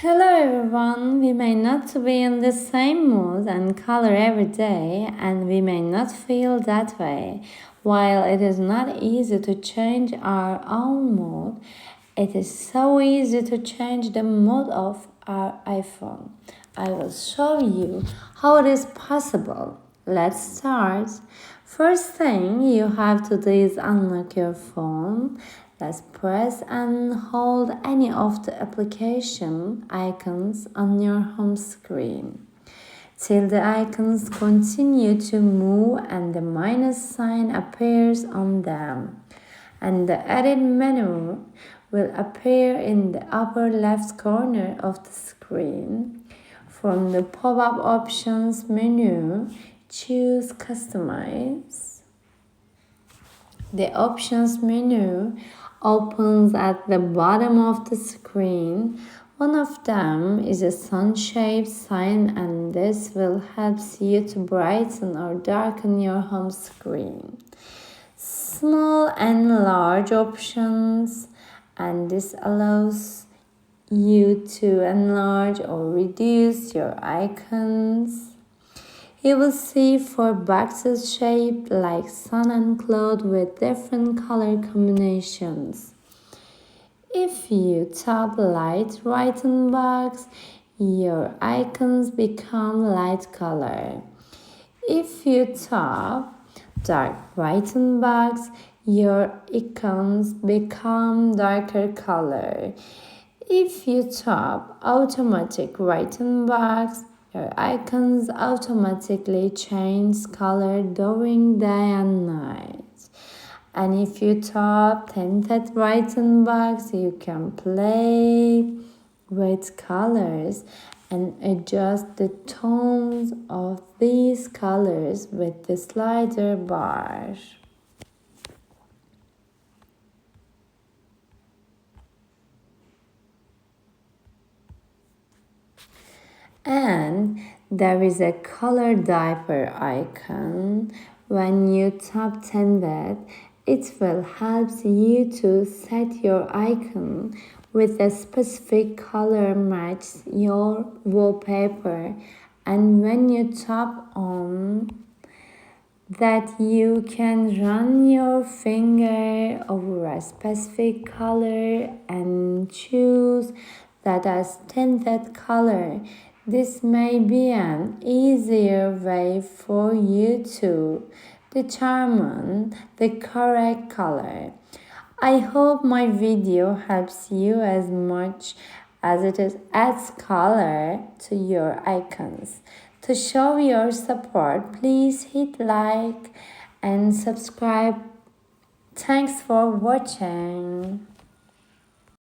Hello everyone, we may not be in the same mood and color every day, and we may not feel that way. While it is not easy to change our own mood, it is so easy to change the mood of our iPhone. I will show you how it is possible. Let's start. First thing you have to do is unlock your phone. Let's press and hold any of the application icons on your home screen till the icons continue to move and the minus sign appears on them. And the edit menu will appear in the upper left corner of the screen. From the pop-up options menu, choose Customize. The options menu opens at the bottom of the screen. One of them is a sun-shaped sign, and this will help you to brighten or darken your home screen. Small and large options, and this allows you to enlarge or reduce your icons. You will see four boxes shaped like sun and cloud with different color combinations. If you tap light written box, your icons become light color. If you tap dark written box, your icons become darker color. If you tap automatic written box, your icons automatically change color during day and night. And if you tap tinted written box, you can play with colors and adjust the tones of these colors with the slider bar. And there is a color diaper icon. When you tap tinted, it will help you to set your icon with a specific color match your wallpaper. And when you tap on that, you can run your finger over a specific color and choose that as tinted color. This may be an easier way for you to determine the correct color. I hope my video helps you as much as it adds color to your icons. To show your support, please hit like and subscribe. Thanks for watching.